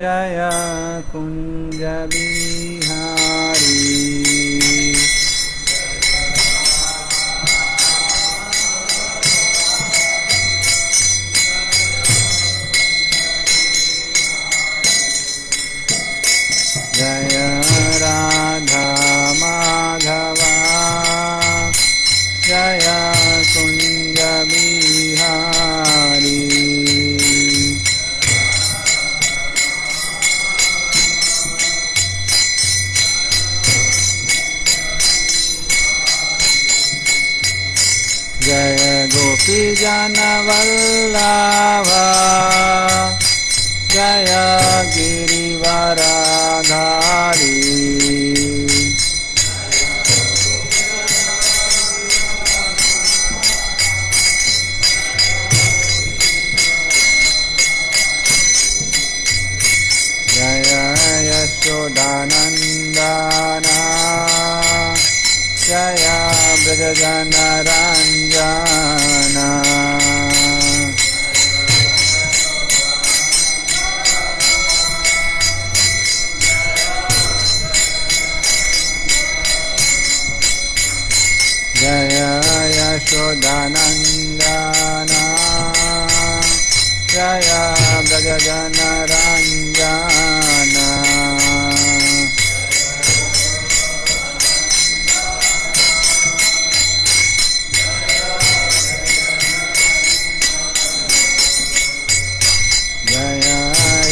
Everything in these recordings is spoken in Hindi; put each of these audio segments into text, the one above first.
जय कुंज बिहारी जय राधा माधवा जय कुंज बिहारी जय गोपी जन वल्लभ जय गिरिवरधारी जय यशोदानंदन जय ब्रजनरंजन जय यशोदानंदन जय ब्रजनरंजन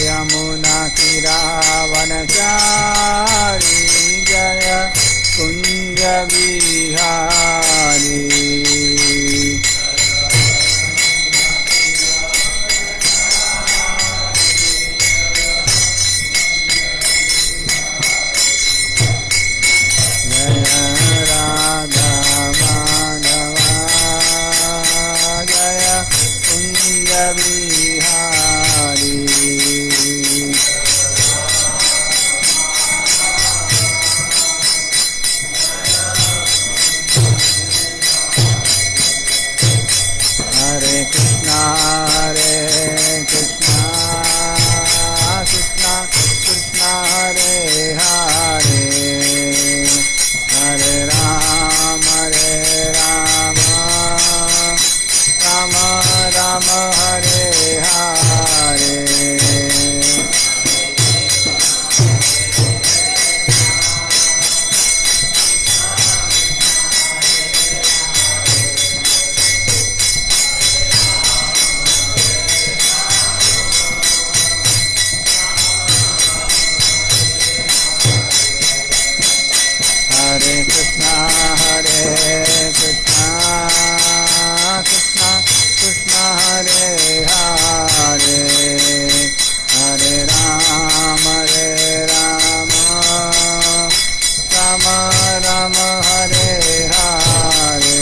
यमुना तीरावनचारी जय कुंज बिहारी जय राधा माधवा जय कुंज बिहारी हरे कृष्णा कृष्णा कृष्णा हरे हरे हरे राम राम राम हरे हरे हरे कृष्णा कृष्णा कृष्णा हरे हरे हरे राम राम राम हरे हरे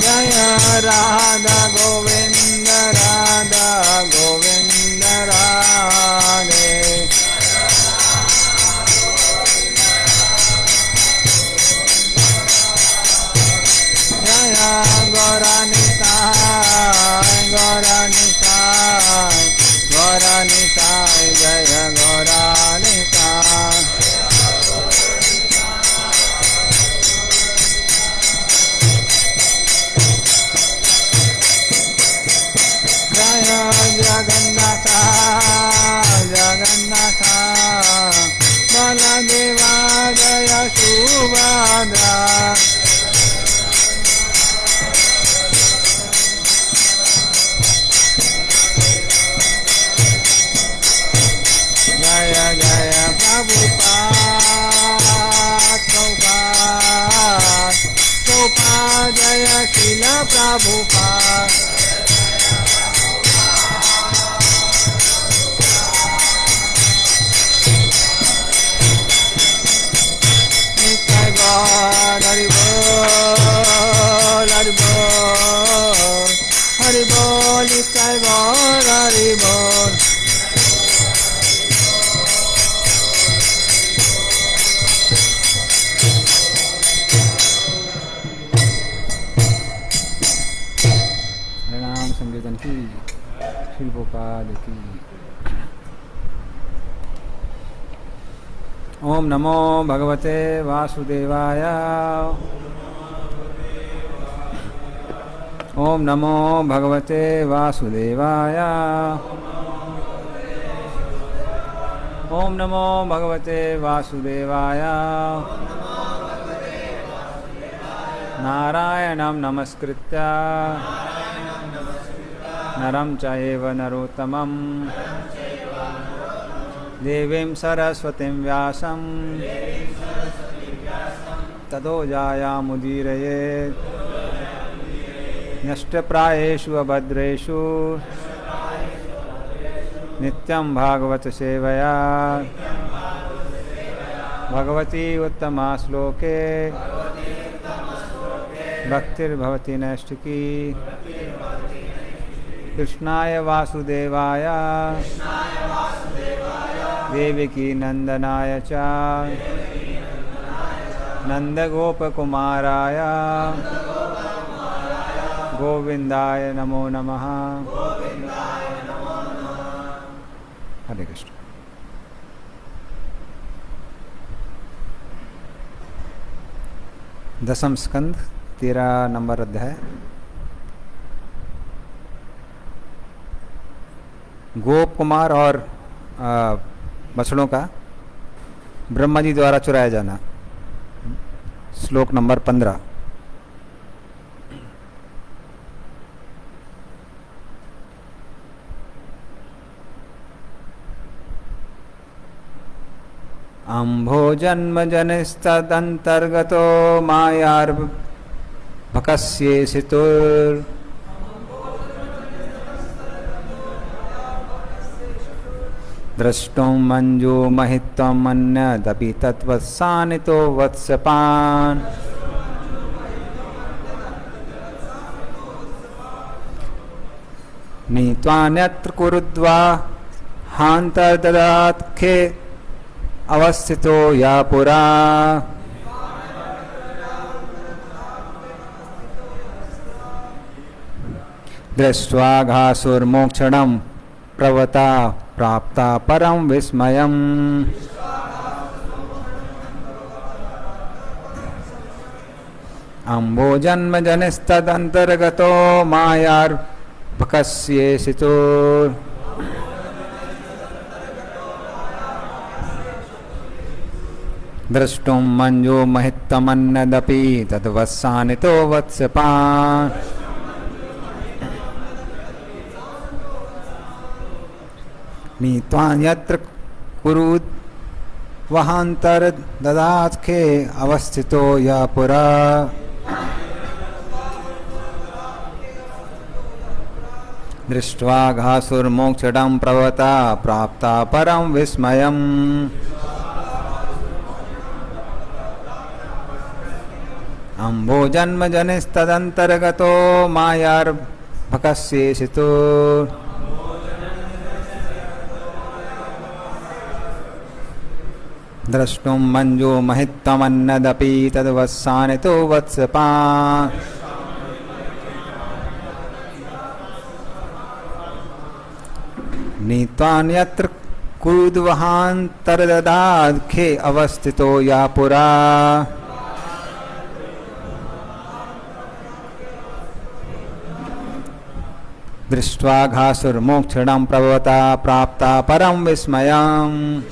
जय राधा गोविंद राधे जय गौरानिताय जय गौरानिताय जय जगन्नाथ बलदेवा जय सुभद्रा जय जय प्रभुपाद जय शिल प्रभुपाद हरि बोल हरि बोल हरि बोल बोल नित्य बोल हरि बोल। हरिनाम संकीर्तन की, श्री गोपाल की। ओम नमो भगवते वासुदेवाय। ओम नमो भगवते वासुदेवाय। ओम नमो भगवते वासुदेवाय। नारायणं नमस्कृत्य नरं चैव नरोत्तमं देवीं सरस्वतीं व्यासं ततो जायामुदीरयेत्। नष्टप्रायेषु अभद्रेषु नित्यं भागवत सेवया भगवती उत्तमा श्लोके भक्तिर्भवति नैष्ठिकी। कृष्णाय वासुदेवाय देवकी नंदनाय च नंदगोपकुमाराय गोविंदाय नमो नमः। हरे कृष्ण। दसम स्कंद 13 नंबर अध्याय। गोप कुमार और बछड़ों का ब्रह्मा जी द्वारा चुराया जाना। श्लोक नंबर 15। अम्भो जन्म जनिस्तदंतर्गतो मायार्भकस्येषितुर् द्रष्टुं मंजो महित्वम् अन्यदपि तत्वत्सानितो वत्सपान्। नीत्वान्यत्र कुरुद्वा हान्तर्ददात्खे अवस्थितो या पुरा। दृष्ट्वा घासुर्मोक्षणं प्रवता प्राप्ता परं विस्मयम्। अम्भो जन्म जनिस्तदंतर्गतो मायार्भकस्येषितुर् द्रष्टुं मंजो महित्तमन्नदपि तद्वत्सानितो वत्सपान्। नीत्वान्यत्र कुरुद् वहान्तर्ददात्खे अवस्थितो या पुरा। दृष्ट्वा घासुर्मोक्षणं प्रवता प्राप्ता परं विस्मयम्। अम्भो जन्म जनिस्तदंतर्गतो मायार्भकस्येषितुर् द्रष्टुं मंजो महित्वमन्नदपि तद्वत्सानितो वत्सपान्। नीत्वान्यत्र कुरुद्वहान्तर्ददात्खे अवस्थितो या पुरा। दृष्ट्वा घासुर्मोक्षणं प्रवता प्राप्ता परं विस्मयम्।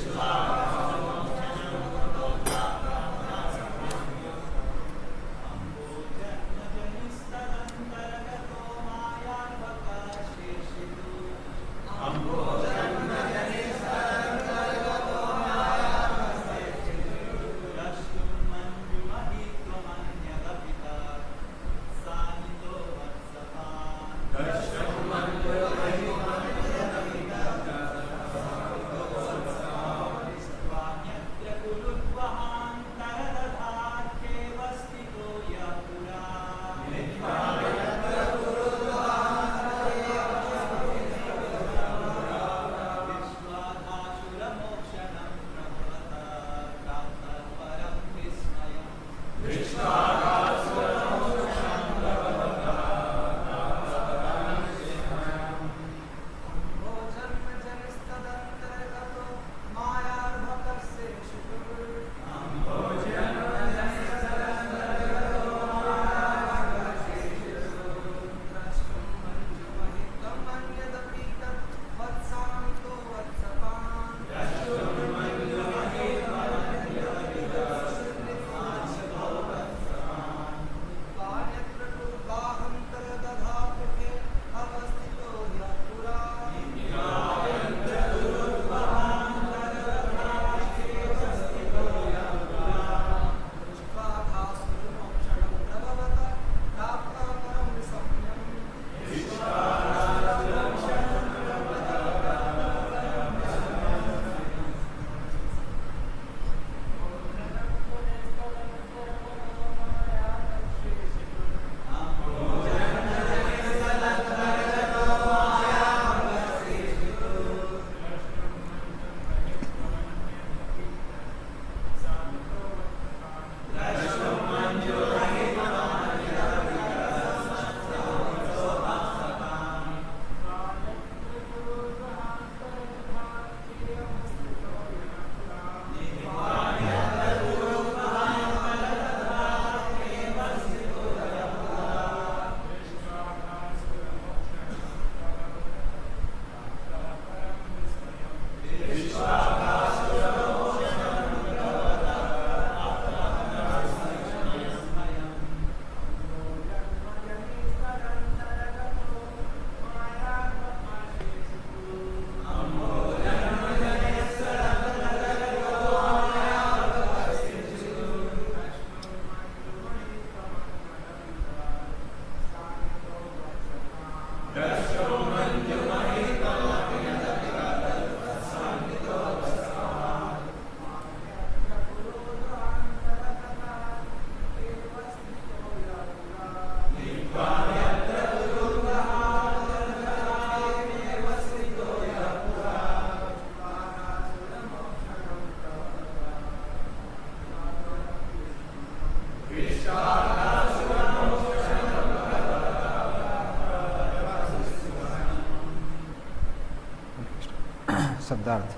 शब्दार्थ।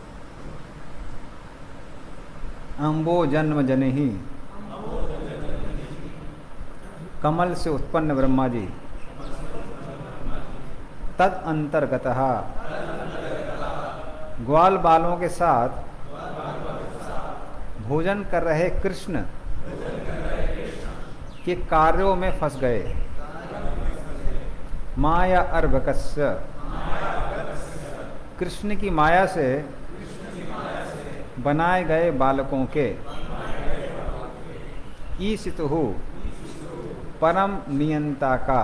अम्बो जन्म जनेही, कमल से उत्पन्न ब्रह्मा जी, तद अंतर्गतः ग्वाल बालों के साथ भोजन कर रहे कृष्ण के कार्यों में फंस गए। माया अर्भकस्य, कृष्ण की माया से बनाए गए बालकों के ईशितुः, परम नियंता का,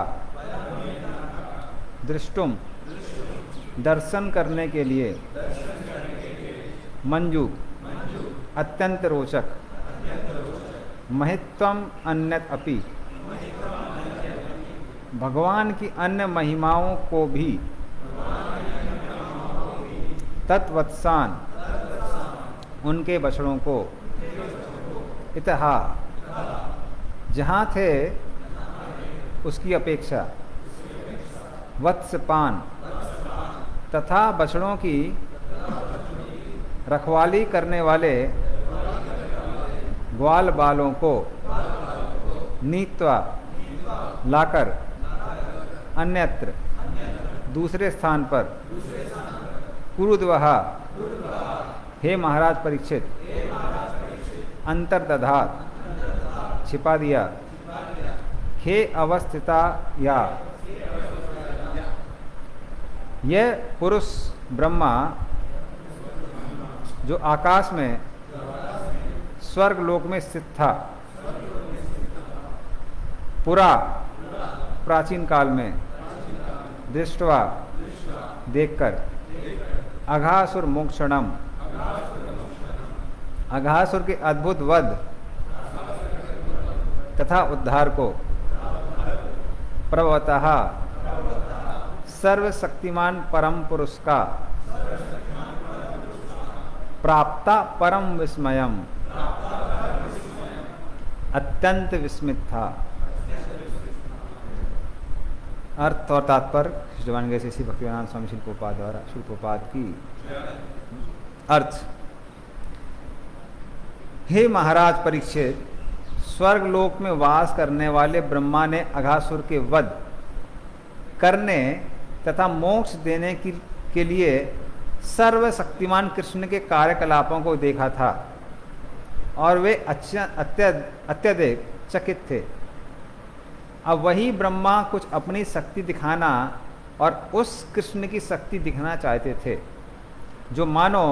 दृष्टुम, दर्शन करने के लिए, मंजू, अत्यंत रोचक, महित्वम अन्यत अपि, भगवान की अन्य महिमाओं को भी, तत्वत्सान, उनके बछड़ों को, इतहा, जहाँ थे उसकी अपेक्षा, वत्सपान, तथा बछड़ों की रखवाली करने वाले ग्वाल बालों को नीत्वा, लाकर, अन्यत्र, दूसरे स्थान पर, कुरुद्वः, हे महाराज परीक्षित, अंतर्दधात, छिपा दिया, हे अवस्थिता या, यह पुरुष ब्रह्मा जो आकाश में स्वर्ग लोक में स्थित था, पुरा, प्राचीन काल में, दृष्टवा, देखकर, अघासुर मोक्षणम, अघासुर के अद्भुत वध तथा उद्धार को, प्रभवतः, सर्वशक्तिमान परम पुरुष का, प्राप्ता परम विस्मयम, अत्यंत विस्मित था। अर्थ और तात्पर्य श्रीमान श्री भक्तिवेदांत स्वामी श्री प्रभुपाद द्वारा, श्री प्रभुपाद की। अर्थ, हे महाराज परीक्षित, स्वर्ग लोक में वास करने वाले ब्रह्मा ने अघासुर के वध करने तथा मोक्ष देने के लिए सर्वशक्तिमान कृष्ण के कार्यकलापों को देखा था और वे अत्यधिक चकित थे। अब वही ब्रह्मा कुछ अपनी शक्ति दिखाना और उस कृष्ण की शक्ति दिखाना चाहते थे जो मानो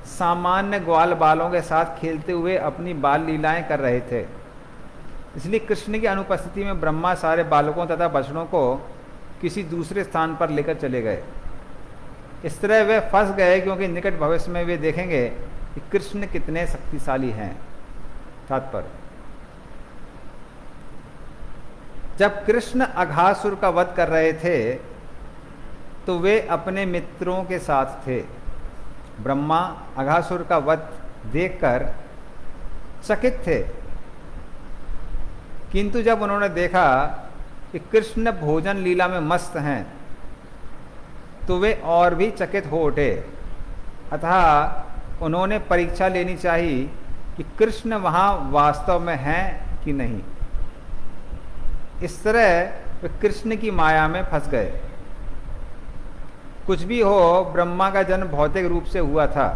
सामान्य ग्वाल बालों के साथ खेलते हुए अपनी बाल लीलाएं कर रहे थे। इसलिए कृष्ण की अनुपस्थिति में ब्रह्मा सारे बालकों तथा बछड़ों को किसी दूसरे स्थान पर लेकर चले गए। इस तरह वे फंस गए क्योंकि निकट भविष्य में वे देखेंगे कि कृष्ण कितने शक्तिशाली हैं। तात्पर्य, जब कृष्ण अघासुर का वध कर रहे थे तो वे अपने मित्रों के साथ थे। ब्रह्मा अघासुर का वध देखकर चकित थे, किंतु जब उन्होंने देखा कि कृष्ण भोजन लीला में मस्त हैं तो वे और भी चकित हो उठे। अतः उन्होंने परीक्षा लेनी चाहिए कि कृष्ण वहाँ वास्तव में हैं कि नहीं। इस तरह वे कृष्ण की माया में फंस गए। कुछ भी हो, ब्रह्मा का जन्म भौतिक रूप से हुआ था,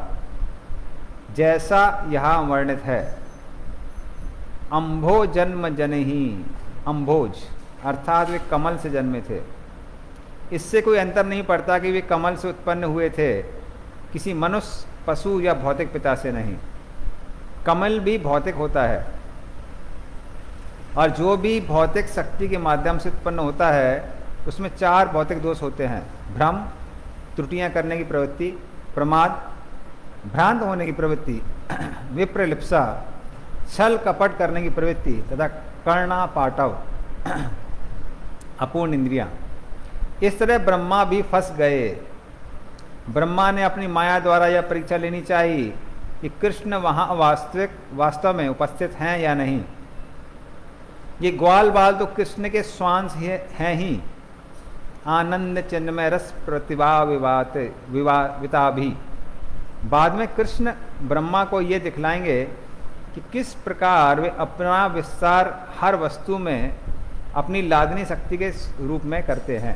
जैसा यहाँ वर्णित है। अम्भो जन्म जनही, अम्भोज अर्थात वे कमल से जन्मे थे। इससे कोई अंतर नहीं पड़ता कि वे कमल से उत्पन्न हुए थे, किसी मनुष्य, पशु या भौतिक पिता से नहीं। कमल भी भौतिक होता है और जो भी भौतिक शक्ति के माध्यम से उत्पन्न होता है उसमें 4 भौतिक दोष होते हैं: भ्रम, त्रुटियां करने की प्रवृत्ति, प्रमाद, भ्रांत होने की प्रवृत्ति, विप्रलिप्सा, छल कपट करने की प्रवृत्ति तथा कर्णा पाटव, अपूर्ण इंद्रियां। इस तरह ब्रह्मा भी फंस गए। ब्रह्मा ने अपनी माया द्वारा यह परीक्षा लेनी चाहिए कि कृष्ण वहाँ वास्तव में उपस्थित हैं या नहीं। ये ग्वाल बाल तो कृष्ण के स्वांश हैं ही। आनंद चिन्मय रस प्रतिभा विता भी बाद में कृष्ण ब्रह्मा को ये दिखलाएंगे कि किस प्रकार वे अपना विस्तार हर वस्तु में अपनी लादनी शक्ति के रूप में करते हैं।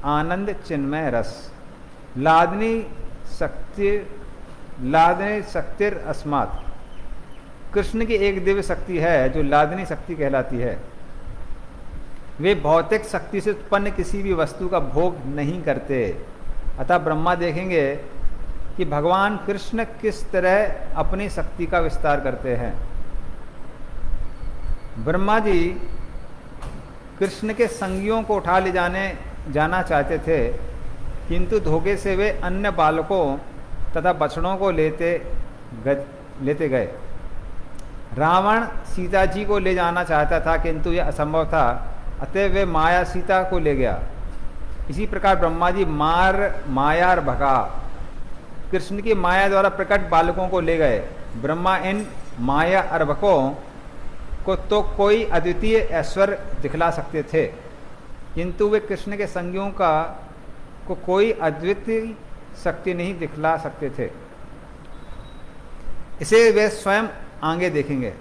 आनंद चिन्मय रस लादनी शक्तिर अस्मात्, कृष्ण की एक दिव्य शक्ति है जो लादनी शक्ति कहलाती है। वे भौतिक शक्ति से उत्पन्न किसी भी वस्तु का भोग नहीं करते। अतः ब्रह्मा देखेंगे कि भगवान कृष्ण किस तरह अपनी शक्ति का विस्तार करते हैं। ब्रह्मा जी कृष्ण के संगियों को उठा ले जाना चाहते थे, किंतु धोखे से वे अन्य बालकों तथा बछड़ों को लेते गए। रावण सीता जी को ले जाना चाहता था, किंतु यह असंभव था, अतः वे माया सीता को ले गया। इसी प्रकार ब्रह्मा जी माया और भगा कृष्ण की माया द्वारा प्रकट बालकों को ले गए। ब्रह्मा इन माया अर्भकों को तो कोई अद्वितीय ऐश्वर्य दिखला सकते थे, किंतु वे कृष्ण के संगियों को कोई अद्वितीय शक्ति नहीं दिखला सकते थे। इसे वे स्वयं आगे देखेंगे।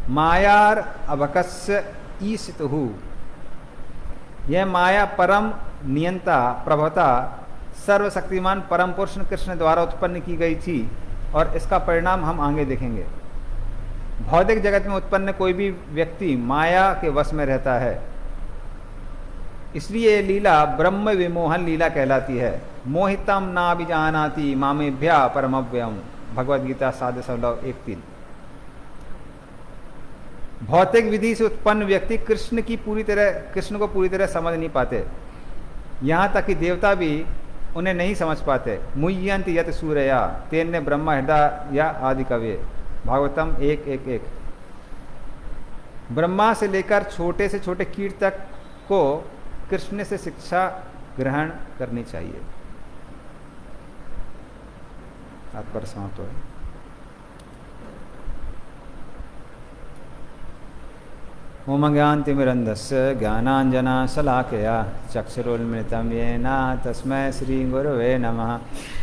मायार अभकस्य ईशितुः, यह माया परम नियंता प्रभवता सर्वशक्तिमान परम पुरुष कृष्ण द्वारा उत्पन्न की गई थी, और इसका परिणाम हम आगे देखेंगे। भौतिक जगत में उत्पन्न कोई भी व्यक्ति माया के वश में रहता है, इसलिए लीला ब्रह्म विमोहन लीला कहलाती है। मोहितम ना विजानाति मामेभ्या परमव्यम, भगवद गीता 7:1-3। भौतिक विधि से उत्पन्न व्यक्ति कृष्ण को पूरी तरह समझ नहीं पाते। यहाँ तक कि देवता भी उन्हें नहीं समझ पाते। मुह्यंत यत सूर्या तेन्ने ब्रह्म हृदय या आदि कवि, भागवतम 1:1-1। ब्रह्मा से लेकर छोटे से छोटे कीट तक को कृष्ण से शिक्षा ग्रहण करनी चाहिए। तात्पर्य समाप्त हो। ओमज्ञानतिमिरन्धस्य ज्ञानाञ्जनशलाकया चक्षुरुन्मिलितं येन तस्मै श्रीगुरवे नमः।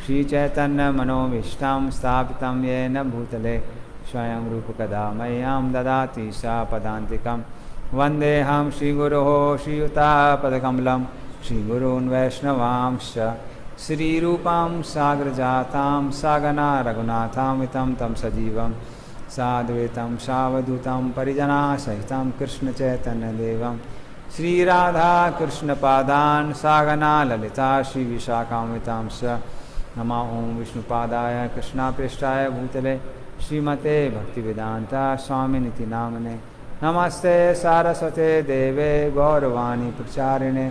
श्रीचैतन्यमनोभीष्टं स्थापितं येन भूतले स्वयं रूपकदा मह्यं ददाति सा पदान्तिकं। वन्देऽहं श्रीगुरोः श्रीयुतापदकमलं श्रीगुरून् वैष्णवांश्च श्रीरूपं साग्रजातां सागना रघुनाथामितं तं सजीवं साद्वैतं सावधूतं परिजनासहितं कृष्णचैतन्यदेवं श्रीराधाकृष्णपादान् सागना ललिता श्रीविशाखान्वितांश्च। नमः ॐ विष्णुपादाय कृष्णाप्रेष्ठाय भूतले श्रीमते भक्तिवेदान्ता स्वामिनिति नामने। नमस्ते सारस्वते देवे गौरवाणी प्रचारिणे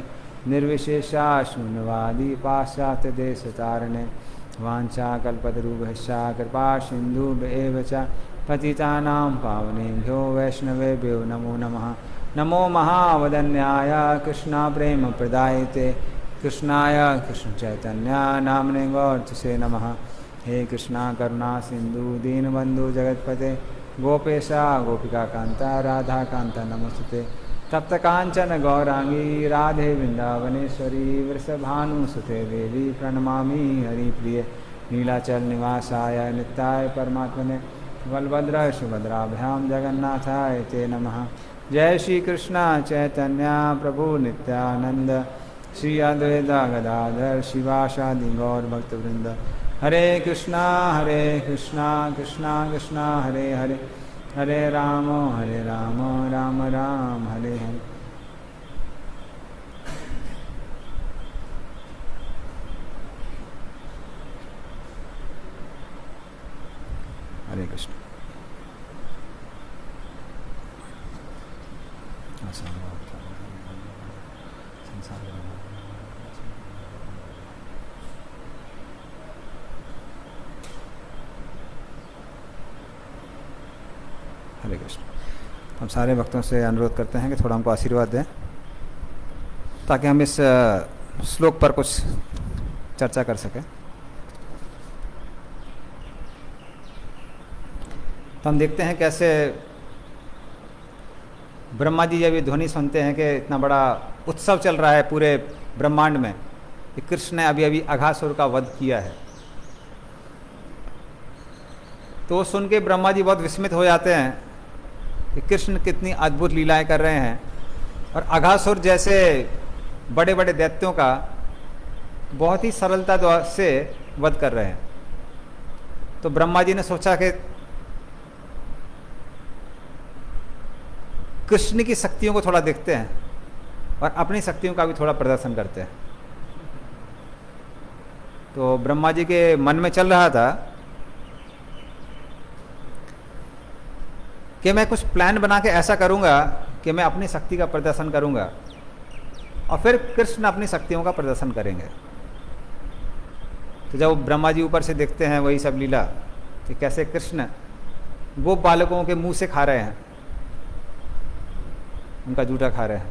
निर्विशेषा शून्यवादी पाश्चात्यदेशतारिणे। वाञ्छाकल्पतरुभ्यश्च कृपा सिन्धुभ्येव च पतितानां पावनेभ्यो वैष्णवेभ्यो नमो नमः। नमो महावदन्याय कृष्णप्रेमप्रदायते कृष्णाय कृष्णचैतन्य नाम्ने गौरतसे नमः। हे कृष्णा करुणा सिन्धु दीनबन्धु जगत्पते गोपेशा गोपिकान्ता राधाकान्ता नमोस्तुते। तप्त कांचन गौरांगी राधे वृंदावनेश्वरी वृषभानुसुते देवी प्रणमामि हरिप्रिये। नीलाचल निवासाय नित्याय परमात्मने बलभद्र सुभद्राभ्यां जगन्नाथाय ते नमः। जय श्री कृष्ण चैतन्य प्रभु नित्यानंद श्री अद्वैत गदाधर शिवासादि गौर भक्तवृंद। हरे कृष्णा कृष्णा कृष्णा हरे हरे हरे राम राम राम हरे हरे। हरे कृष्ण। हरे कृष्ण। हम सारे भक्तों से अनुरोध करते हैं कि थोड़ा हमको आशीर्वाद दें, ताकि हम इस श्लोक पर कुछ चर्चा कर सकें। तो हम देखते हैं कैसे ब्रह्मा जी जब ये ध्वनि सुनते हैं कि इतना बड़ा उत्सव चल रहा है पूरे ब्रह्मांड में कि कृष्ण ने अभी अभी अघासुर का वध किया है, तो वो सुन के ब्रह्मा जी बहुत विस्मित हो जाते हैं कि कृष्ण कितनी अद्भुत लीलाएं कर रहे हैं और अघासुर जैसे बड़े बड़े दैत्यों का बहुत ही सरलता से वध कर रहे हैं। तो ब्रह्मा जी ने सोचा कि कृष्ण की शक्तियों को थोड़ा देखते हैं और अपनी शक्तियों का भी थोड़ा प्रदर्शन करते हैं। तो ब्रह्मा जी के मन में चल रहा था कि मैं कुछ प्लान बना के ऐसा करूंगा कि मैं अपनी शक्ति का प्रदर्शन करूंगा और फिर कृष्ण अपनी शक्तियों का प्रदर्शन करेंगे। तो जब ब्रह्मा जी ऊपर से देखते हैं वही सब लीला कि कैसे कृष्ण गोप बालकों के मुंह से खा रहे हैं, उनका जूठा खा रहे हैं,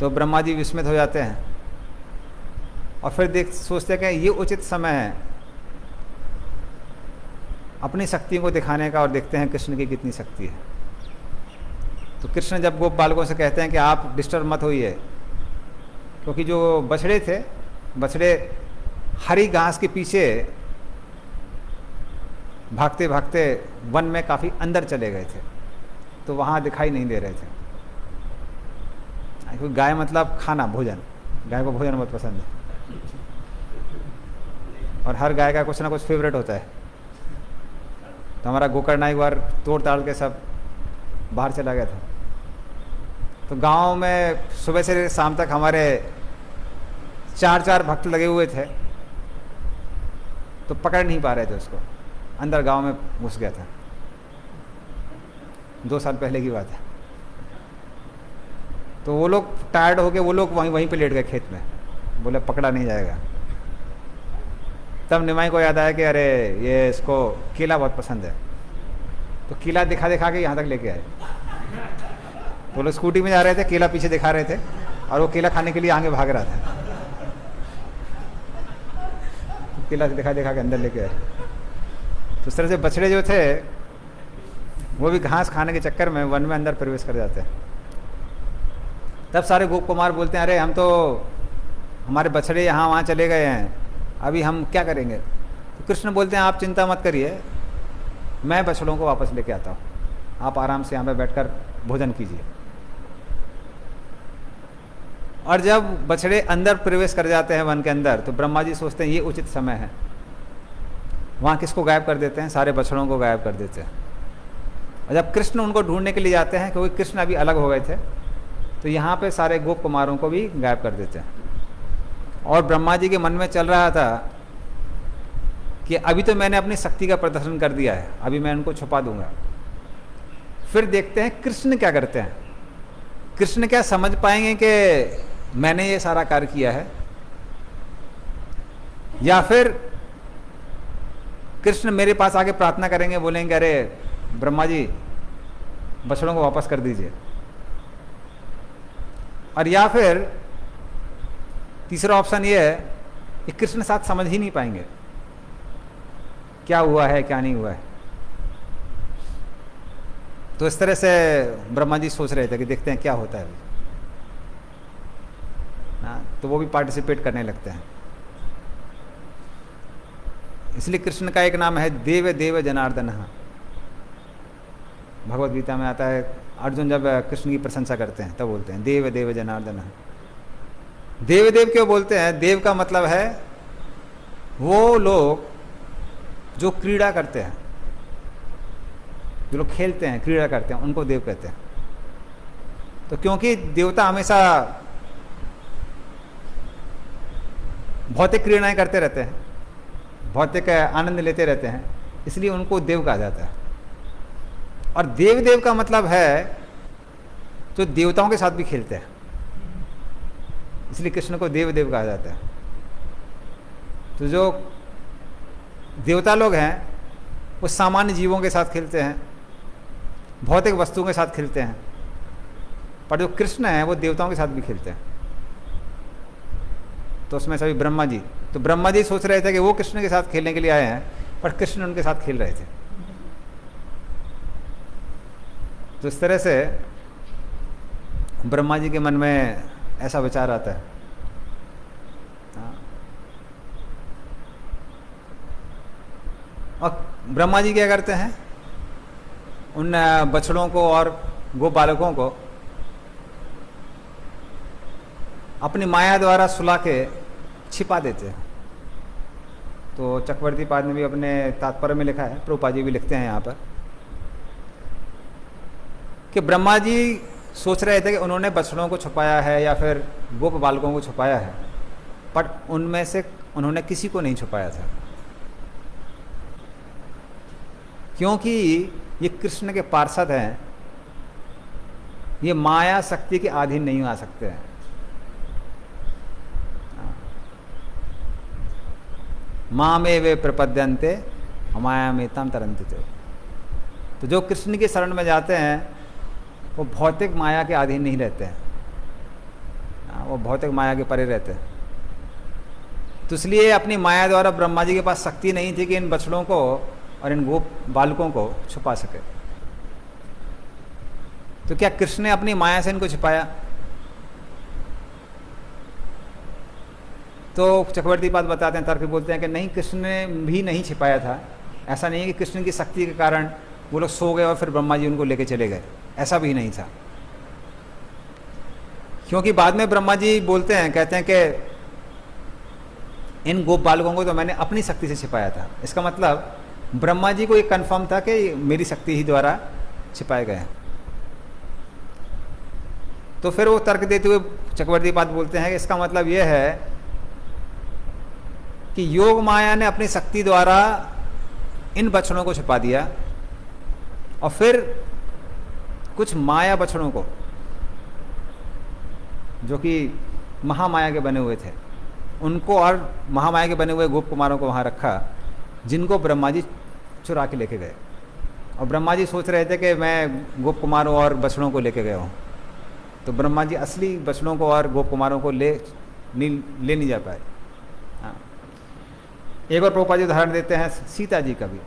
तो ब्रह्मा जी विस्मित हो जाते हैं और फिर सोचते हैं कि ये उचित समय है अपनी शक्तियों को दिखाने का और देखते हैं कृष्ण की कितनी शक्ति है। तो कृष्ण जब गोप बालकों से कहते हैं कि आप डिस्टर्ब मत होइए, क्योंकि जो बछड़े थे, बछड़े हरी घास के पीछे भागते भागते वन में काफ़ी अंदर चले गए थे, तो वहाँ दिखाई नहीं दे रहे थे। क्योंकि गाय मतलब खाना, भोजन, गाय को भोजन बहुत पसंद है और हर गाय का कुछ ना कुछ फेवरेट होता है। तो हमारा गोकर्ण एक बार तोड़ ताड़ के सब बाहर चला गया था। तो गांव में सुबह से शाम तक हमारे 4 भक्त लगे हुए थे, तो पकड़ नहीं पा रहे थे उसको, अंदर गांव में घुस गया था। 2 साल पहले की बात है। तो वो लोग टायर्ड हो गए, वो लोग वहीं पे लेट गए खेत में, बोले पकड़ा नहीं जाएगा। तब निमाई को याद आया कि अरे ये इसको केला बहुत पसंद है, तो केला दिखा दिखा के यहाँ तक लेके आए। तो लोग स्कूटी में जा रहे थे, केला पीछे दिखा रहे थे और वो केला खाने के लिए आगे भाग रहा था। तो केला दिखा दिखा के अंदर लेके आए। तो इस तरह से बछड़े जो थे वो भी घास खाने के चक्कर में वन में अंदर प्रवेश कर जाते हैं। तब सारे गोप कुमार बोलते हैं अरे हम तो, हमारे बछड़े यहाँ वहाँ चले गए हैं, अभी हम क्या करेंगे। तो कृष्ण बोलते हैं आप चिंता मत करिए, मैं बछड़ों को वापस लेके आता हूँ, आप आराम से यहाँ पे बैठकर भोजन कीजिए। और जब बछड़े अंदर प्रवेश कर जाते हैं वन के अंदर, तो ब्रह्मा जी सोचते हैं ये उचित समय है। वहाँ किसको गायब कर देते हैं, सारे बछड़ों को गायब कर देते हैं। और जब कृष्ण उनको ढूंढने के लिए जाते हैं, क्योंकि कृष्ण अभी अलग हो गए थे, तो यहाँ पे सारे गोप कुमारों को भी गायब कर देते हैं। और ब्रह्मा जी के मन में चल रहा था कि अभी तो मैंने अपनी शक्ति का प्रदर्शन कर दिया है, अभी मैं उनको छुपा दूंगा। फिर देखते हैं कृष्ण क्या करते हैं। कृष्ण क्या समझ पाएंगे कि मैंने ये सारा कार्य किया है, या फिर कृष्ण मेरे पास आके प्रार्थना करेंगे, बोलेंगे अरे ब्रह्मा जी बछड़ों को वापस कर दीजिए। और या फिर तीसरा ऑप्शन ये है कि कृष्ण साथ समझ ही नहीं पाएंगे क्या हुआ है क्या नहीं हुआ है। तो इस तरह से ब्रह्मा जी सोच रहे थे कि देखते हैं क्या होता है। तो वो भी पार्टिसिपेट करने लगते हैं। इसलिए कृष्ण का एक नाम है देव देव जनार्दन। भगवत गीता में आता है, अर्जुन जब कृष्ण की प्रशंसा करते हैं तब बोलते हैं देव देव जनार्दन। देव देव क्यों बोलते हैं? देव का मतलब है वो लोग जो क्रीड़ा करते हैं, जो लोग खेलते हैं, क्रीड़ा करते हैं, उनको देव कहते हैं। तो क्योंकि देवता हमेशा भौतिक क्रीड़ाएं करते रहते हैं, भौतिक आनंद लेते रहते हैं, इसलिए उनको देव कहा जाता है। और देव देव का मतलब है जो देवताओं के साथ भी खेलते हैं, इसलिए कृष्ण को देव देव कहा जाता है। तो जो देवता लोग हैं वो सामान्य जीवों के साथ खेलते हैं, भौतिक वस्तुओं के साथ खेलते हैं, पर जो कृष्ण है वो देवताओं के साथ भी खेलते हैं। तो उसमें सभी ब्रह्मा जी, तो ब्रह्मा जी सोच रहे थे कि वो कृष्ण के साथ खेलने के लिए आए हैं, पर कृष्ण उनके साथ खेल रहे थे। तो इस तरह से ब्रह्मा जी के मन में ऐसा विचार आता है। और ब्रह्मा जी क्या करते हैं, उन बछड़ों को और गो बालकों को अपनी माया द्वारा सुला के छिपा देते हैं। तो चक्रवर्ती पाद ने भी अपने तात्पर्य में लिखा है, प्रभुपाद जी भी लिखते हैं यहाँ पर, कि ब्रह्मा जी सोच रहे थे कि उन्होंने बछड़ों को छुपाया है या फिर गोप बालकों को छुपाया है, पर उनमें से उन्होंने किसी को नहीं छुपाया था, क्योंकि ये कृष्ण के पार्षद हैं, ये माया शक्ति के अधीन नहीं आ सकते हैं। माँ में वे प्रपद्यन्ते माया में तम तरंति थे। तो जो कृष्ण की शरण में जाते हैं वो भौतिक माया के अधीन नहीं रहते हैं, वो भौतिक माया के परे रहते हैं। तो इसलिए अपनी माया द्वारा ब्रह्मा जी के पास शक्ति नहीं थी कि इन बछड़ों को और इन गोप बालकों को छुपा सके। तो क्या कृष्ण ने अपनी माया से इनको छिपाया? तो चक्रवर्ती पाद बताते हैं, तर्क बोलते हैं कि नहीं, कृष्ण ने भी नहीं छिपाया था। ऐसा नहीं है कि कृष्ण की शक्ति के कारण वो लोग सो गए और फिर ब्रह्मा जी उनको लेके चले गए, ऐसा भी नहीं था। क्योंकि बाद में ब्रह्मा जी बोलते हैं, कहते हैं कि इन गोप बालकों को तो मैंने अपनी शक्ति से छिपाया था। इसका मतलब ब्रह्मा जी को ये कंफर्म था कि मेरी शक्ति ही द्वारा छिपाए गए हैं। तो फिर वो तर्क देते हुए चक्रवर्ती पाद बोलते हैं कि इसका मतलब यह है कि योग माया ने अपनी शक्ति द्वारा इन बछड़ों को छिपा दिया और फिर कुछ माया बछड़ों को, जो कि महामाया के बने हुए थे, उनको और महामाया के बने हुए गोप कुमारों को वहाँ रखा, जिनको ब्रह्मा जी चुरा के लेके गए। और ब्रह्मा जी सोच रहे थे कि मैं गोप कुमारों और बछड़ों को लेके गया हूँ, तो ब्रह्मा जी असली बछड़ों को और गोप कुमारों को ले नहीं जा पाए। हाँ, एक और प्रभुपाद जी उदाहरण देते हैं सीता जी का भी,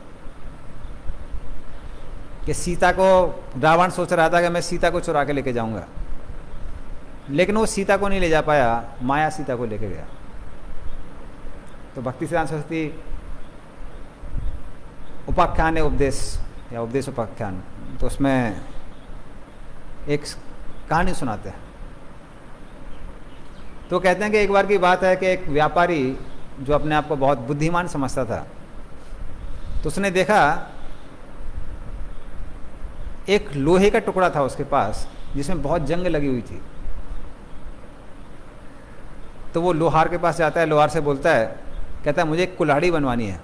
कि सीता को रावण सोच रहा था कि मैं सीता को चुरा के लेके जाऊंगा, लेकिन वो सीता को नहीं ले जा पाया, माया सीता को लेके गया। तो भक्ति सिद्धांत सरस्वती उपाख्यान है, उपदेश या उपदेश उपाख्यान, तो उसमें एक कहानी सुनाते हैं। तो कहते हैं कि एक बार की बात है कि एक व्यापारी जो अपने आप को बहुत बुद्धिमान समझता था, तो उसने देखा एक लोहे का टुकड़ा था उसके पास जिसमें बहुत जंग लगी हुई थी। तो वो लोहार के पास जाता है, लोहार से बोलता है, कहता है मुझे एक कुल्हाड़ी बनवानी है।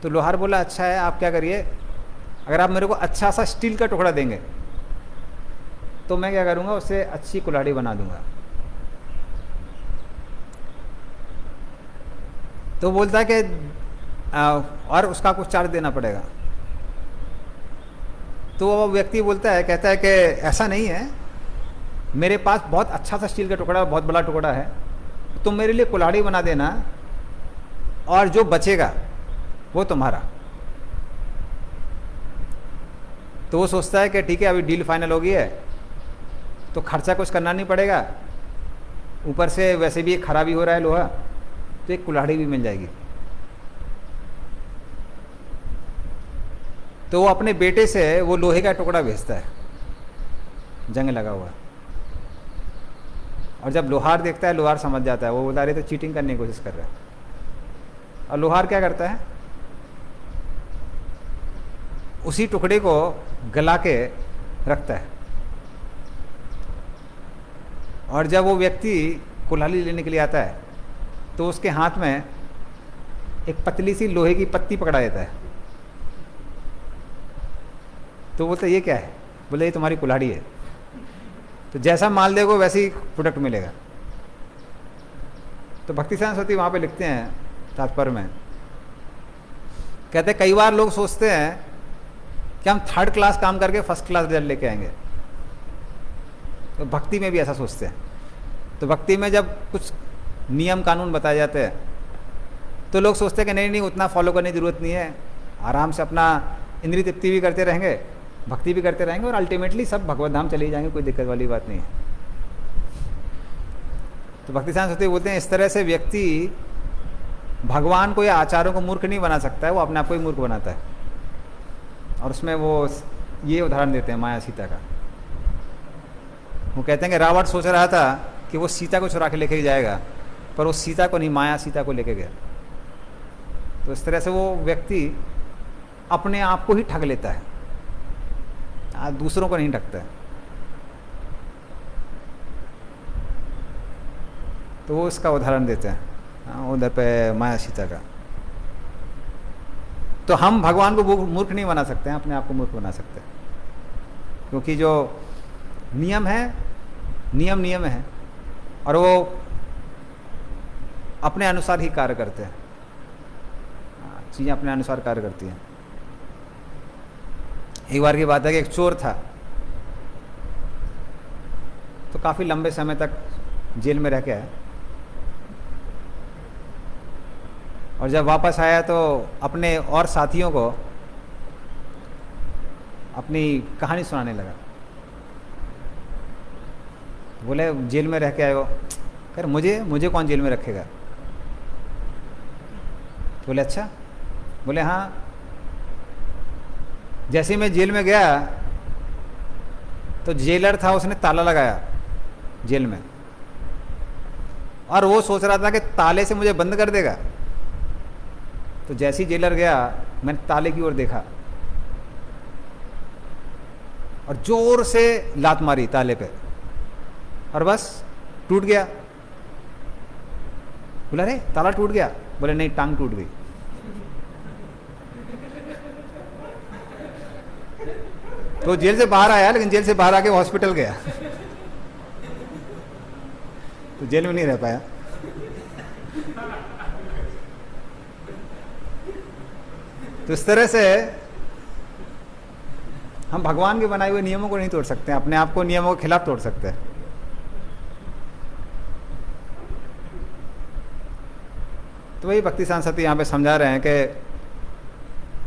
तो लोहार बोला अच्छा है, आप क्या करिए, अगर आप मेरे को अच्छा सा स्टील का टुकड़ा देंगे तो मैं क्या करूँगा, उससे अच्छी कुल्हाड़ी बना दूंगा। तो बोलता है कि और उसका कुछ चार्ज देना पड़ेगा। तो वो व्यक्ति बोलता है, कहता है कि ऐसा नहीं है, मेरे पास बहुत अच्छा सा स्टील का टुकड़ा, बहुत बड़ा टुकड़ा है, तुम मेरे लिए कुल्हाड़ी बना देना और जो बचेगा वो तुम्हारा। तो वो सोचता है कि ठीक है, अभी डील फाइनल हो गई है तो खर्चा कुछ करना नहीं पड़ेगा, ऊपर से वैसे भी एक खराबी हो रहा है लोहा, तो एक कुल्हाड़ी भी मिल जाएगी। तो वो अपने बेटे से वो लोहे का टुकड़ा भेजता है, जंग लगा हुआ। और जब लोहार देखता है, लोहार समझ जाता है, वो बोलता है तो चीटिंग करने की कोशिश कर रहा है। और लोहार क्या करता है, उसी टुकड़े को गला के रखता है। और जब वो व्यक्ति कुल्हाड़ी लेने के लिए आता है तो उसके हाथ में एक पतली सी लोहे की पत्ती पकड़ा देता है। तो बोलता है ये क्या है, बोले ये तुम्हारी कुल्हाड़ी है। तो जैसा माल देगो वैसे ही प्रोडक्ट मिलेगा। तो भक्ति सिद्धांत सरस्वती वहाँ पे लिखते हैं तात्पर्य में, कहते हैं कई बार लोग सोचते हैं कि हम थर्ड क्लास काम करके फर्स्ट क्लास रिजल्ट लेके आएंगे। तो भक्ति में भी ऐसा सोचते हैं। तो भक्ति में जब कुछ नियम कानून बताए जाते हैं तो लोग सोचते हैं कि नहीं नहीं, उतना फॉलो करने की ज़रूरत नहीं है, आराम से अपना इंद्रिय तृप्ति भी करते रहेंगे, भक्ति भी करते रहेंगे और अल्टीमेटली सब भगवत धाम चले जाएंगे, कोई दिक्कत वाली बात नहीं है। तो भक्ति सिद्धांत सरस्वती बोलते हैं इस तरह से व्यक्ति भगवान को या आचार्यों को मूर्ख नहीं बना सकता है, वो अपने आप को ही मूर्ख बनाता है। और उसमें वो ये उदाहरण देते हैं माया सीता का। वो कहते हैं कि रावण सोच रहा था कि वो सीता को चुरा के लेके जाएगा, पर वो सीता को नहीं, माया सीता को लेके गया। तो इस तरह से वो व्यक्ति अपने आप को ही ठग लेता है, दूसरों को नहीं ठगता है। तो वो इसका उदाहरण देते हैं उधर पे माया सीता का। तो हम भगवान को मूर्ख नहीं बना सकते हैं, अपने आप को मूर्ख बना सकते हैं, क्योंकि जो नियम है, नियम है, और वो अपने अनुसार ही कार्य करते हैं। चीज़ें अपने अनुसार कार्य करती हैं। एक बार की बात है कि एक चोर था, तो काफ़ी लंबे समय तक जेल में रह के आया, और जब वापस आया तो अपने और साथियों को अपनी कहानी सुनाने लगा। बोले जेल में रह के आए हो, कर मुझे कौन जेल में रखेगा। बोले अच्छा। बोले हाँ, जैसे ही मैं जेल में गया तो जेलर था, उसने ताला लगाया जेल में, और वो सोच रहा था कि ताले से मुझे बंद कर देगा। तो जैसे ही जेलर गया, मैंने ताले की ओर देखा और जोर से लात मारी ताले पे, और बस टूट गया। बोला अरे ताला टूट गया। बोले नहीं, टांग टूट गई। तो जेल से बाहर आया, लेकिन जेल से बाहर आके हॉस्पिटल गया, तो जेल में नहीं रह पाया। तो इस तरह से हम भगवान के बनाए हुए नियमों को नहीं तोड़ सकते हैं, अपने आप को नियमों के खिलाफ तोड़ सकते हैं। तो वही भक्ति सांसद यहाँ पे समझा रहे हैं कि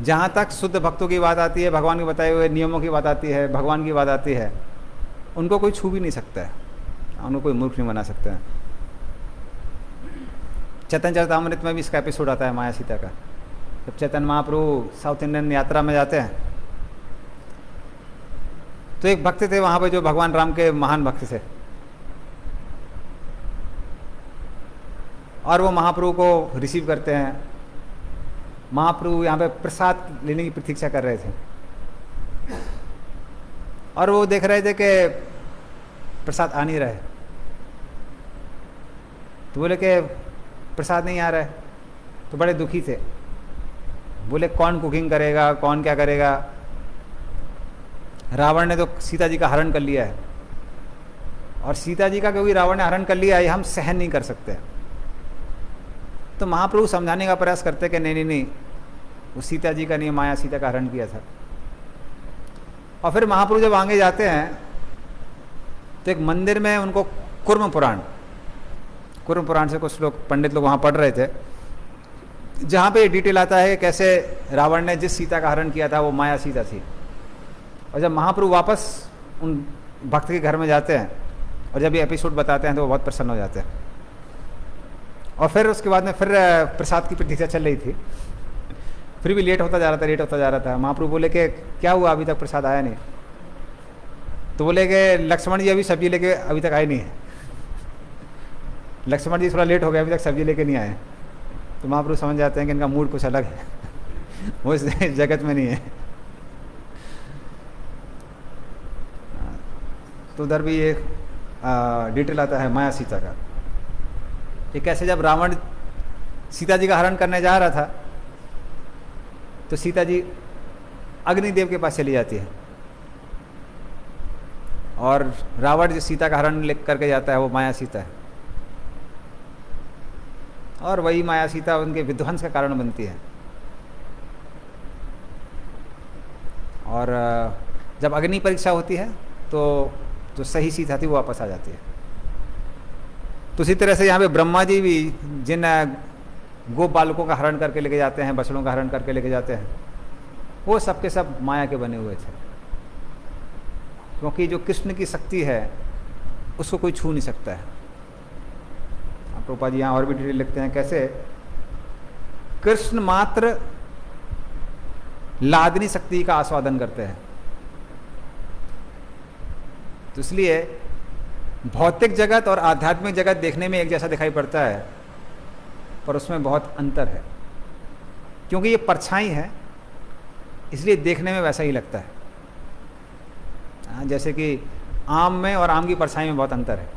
जहाँ तक शुद्ध भक्तों की बात आती है, भगवान के बताए हुए नियमों की बात आती है, भगवान की बात आती है, उनको कोई छू भी नहीं सकता है, उनको कोई मूर्ख नहीं बना सकता है। चैतन्य चरितामृत में भी इसका एपिसोड आता है माया सीता का। जब चैतन्य महाप्रभु साउथ इंडियन यात्रा में जाते हैं, तो एक भक्त थे वहाँ पे जो भगवान राम के महान भक्त थे, और वो महाप्रभु को रिसीव करते हैं। महाप्रभु यहाँ पे प्रसाद लेने की प्रतीक्षा कर रहे थे, और वो देख रहे थे कि प्रसाद आ नहीं रहा है। तो बोले कि प्रसाद नहीं आ रहा है, तो बड़े दुखी थे। बोले कौन कुकिंग करेगा, कौन क्या करेगा। रावण ने तो सीता जी का हरण कर लिया है, और सीता जी का क्योंकि रावण ने हरण कर लिया है, हम सहन नहीं कर सकते। तो महाप्रभु समझाने का प्रयास करते कि नहीं, वो सीता जी का नहीं, माया सीता का हरण किया था। और फिर महाप्रभु जब आगे जाते हैं तो एक मंदिर में उनको कुर्म पुराण से कुछ लोग पंडित लोग वहाँ पढ़ रहे थे, जहाँ पे डिटेल आता है कैसे रावण ने जिस सीता का हरण किया था वो माया सीता थी। और जब महाप्रभु वापस उन भक्त के घर में जाते हैं और जब ये एपिसोड बताते हैं तो वो बहुत प्रसन्न हो जाते हैं। और फिर उसके बाद में फिर प्रसाद की प्रतीक्षा चल रही थी, फिर भी लेट होता जा रहा था। महाप्रभु बोले कि क्या हुआ, अभी तक प्रसाद आया नहीं। तो बोले कि लक्ष्मण जी अभी सब्जी लेके अभी तक आए नहीं है, लक्ष्मण जी थोड़ा लेट हो गया, अभी तक सब्जी लेके नहीं आए। तो महाप्रभु समझ जाते हैं कि इनका मूड कुछ अलग है, वो इस जगत में नहीं है। तो उधर भी एक डिटेल आता है माया सीता का, कि कैसे जब रावण सीता जी का हरण करने जा रहा था तो सीता जी अग्निदेव के पास चली जाती है, और रावण जो सीता का हरण लेकर करके जाता है वो माया सीता है, और वही माया सीता उनके विध्वंस का कारण बनती है। और जब अग्नि परीक्षा होती है तो जो सही सीता थी वो वापस आ जाती है। तो उसी तरह से यहाँ पे ब्रह्मा जी भी जिन गो बालकों का हरण करके लेके जाते हैं, बछड़ों का हरण करके लेके जाते हैं, वो सबके सब माया के बने हुए थे, क्योंकि जो कृष्ण की शक्ति है उसको कोई छू नहीं सकता है। प्रभुपाद जी यहाँ और भी डिटेल लिखते हैं कैसे कृष्ण मात्र लादनी शक्ति का आस्वादन करते हैं। तो इसलिए भौतिक जगत और आध्यात्मिक जगत देखने में एक जैसा दिखाई पड़ता है, पर उसमें बहुत अंतर है, क्योंकि ये परछाई है, इसलिए देखने में वैसा ही लगता है। जैसे कि आम में और आम की परछाई में बहुत अंतर है,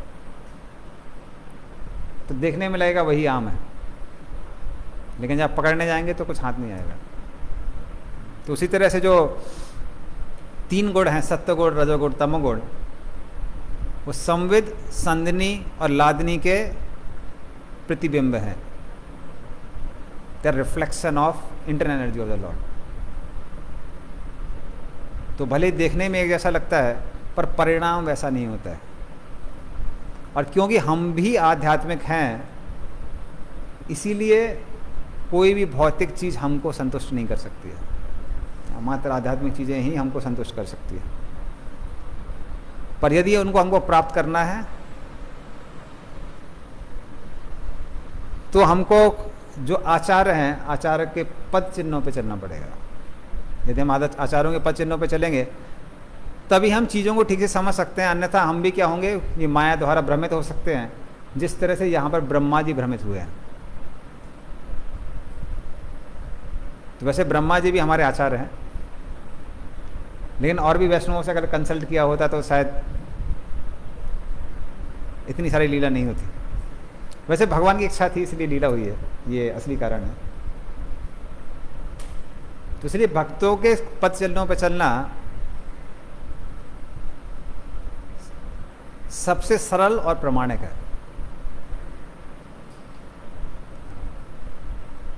तो देखने में लगेगा वही आम है, लेकिन जब पकड़ने जाएंगे तो कुछ हाथ नहीं आएगा। तो उसी तरह से जो 3 गुण हैं, सत्वगुण, रजोगुण, तमोगुण, वो संविद, संदनी और लादनी के प्रतिबिंब हैं, the reflection of internal energy of the Lord. तो भले देखने में एक जैसा लगता है, पर परिणाम वैसा नहीं होता है। और क्योंकि हम भी आध्यात्मिक हैं, इसीलिए कोई भी भौतिक चीज़ हमको संतुष्ट नहीं कर सकती है, मात्र आध्यात्मिक चीज़ें ही हमको संतुष्ट कर सकती है। पर यदि उनको हमको प्राप्त करना है, तो हमको जो आचार्य हैं, आचार्य के पद चिन्हों पे चलना पड़ेगा। यदि हम आचार्यों के पद चिन्हों पे चलेंगे, तभी हम चीज़ों को ठीक से समझ सकते हैं। अन्यथा हम भी क्या होंगे, ये माया द्वारा भ्रमित हो सकते हैं, जिस तरह से यहाँ पर ब्रह्मा जी भ्रमित हुए हैं। तो वैसे ब्रह्मा जी भी हमारे आचार्य हैं, लेकिन और भी वैष्णवों से अगर कंसल्ट किया होता तो शायद इतनी सारी लीला नहीं होती। वैसे भगवान की इच्छा थी, इसलिए लीला हुई है, ये असली कारण है। तो इसलिए भक्तों के पद चिन्हों पर चलना सबसे सरल और प्रमाणिक है।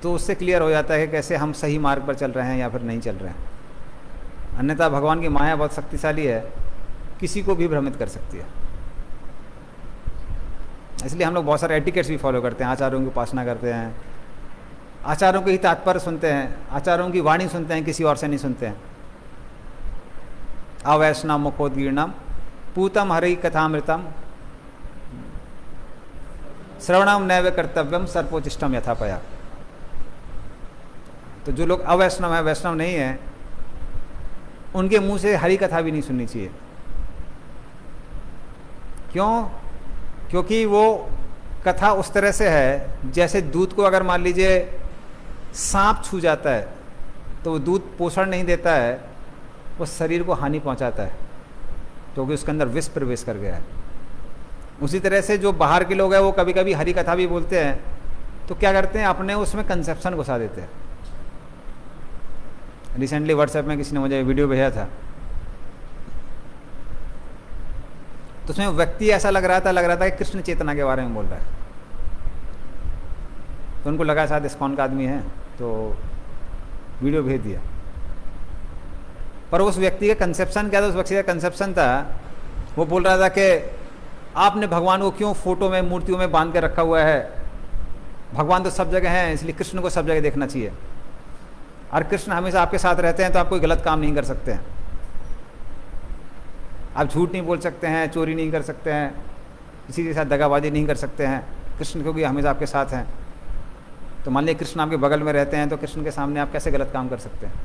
तो उससे क्लियर हो जाता है कि कैसे हम सही मार्ग पर चल रहे हैं या फिर नहीं चल रहे हैं। अन्यथा भगवान की माया बहुत शक्तिशाली है, किसी को भी भ्रमित कर सकती है। इसलिए हम लोग बहुत सारे एटिकेट्स भी फॉलो करते हैं, आचार्यों की उपासना करते हैं, आचार्यों के ही तात्पर्य सुनते हैं, आचार्यों की वाणी सुनते हैं, किसी और से नहीं सुनते हैं। अवैष्णव मुखोदगीर्णम पूतम हरि कथामृतम श्रवणम नैव कर्तव्यम सर्पोचिष्टम यथापया। तो जो लोग अवैष्णव हैं, वैष्णव नहीं है, उनके मुंह से हरि कथा भी नहीं सुननी चाहिए। क्यों? क्योंकि वो कथा उस तरह से है जैसे दूध को अगर मान लीजिए सांप छू जाता है तो वो दूध पोषण नहीं देता है, वो शरीर को हानि पहुंचाता है, क्योंकि उसके अंदर विष प्रवेश कर गया है। उसी तरह से जो बाहर के लोग हैं वो कभी कभी हरि कथा भी बोलते हैं, तो क्या करते हैं, अपने उसमें कंसेप्शन घुसा देते हैं। रिसेंटली व्हाट्सएप में किसी ने मुझे वीडियो भेजा था, तो उसमें व्यक्ति ऐसा लग रहा था कि कृष्ण चेतना के बारे में बोल रहा है। तो उनको लगा शायद इस्कॉन का आदमी है, तो वीडियो भेज दिया। पर उस व्यक्ति का कंसेप्शन क्या था? उस व्यक्ति का कंसेप्शन था, वो बोल रहा था कि आपने भगवान को क्यों फोटो में, मूर्तियों में बांध के रखा हुआ है? भगवान तो सब जगह हैं, इसलिए कृष्ण को सब जगह देखना चाहिए। और कृष्ण हमेशा आपके साथ रहते हैं, तो आप कोई गलत काम नहीं कर सकते हैं, आप झूठ नहीं बोल सकते हैं, चोरी नहीं कर सकते हैं, किसी के साथ दगाबाजी नहीं कर सकते हैं, कृष्ण क्योंकि हमेशा आपके साथ हैं। तो मान लीजिए कृष्ण आपके बगल में रहते हैं, तो कृष्ण के सामने आप कैसे गलत काम कर सकते हैं?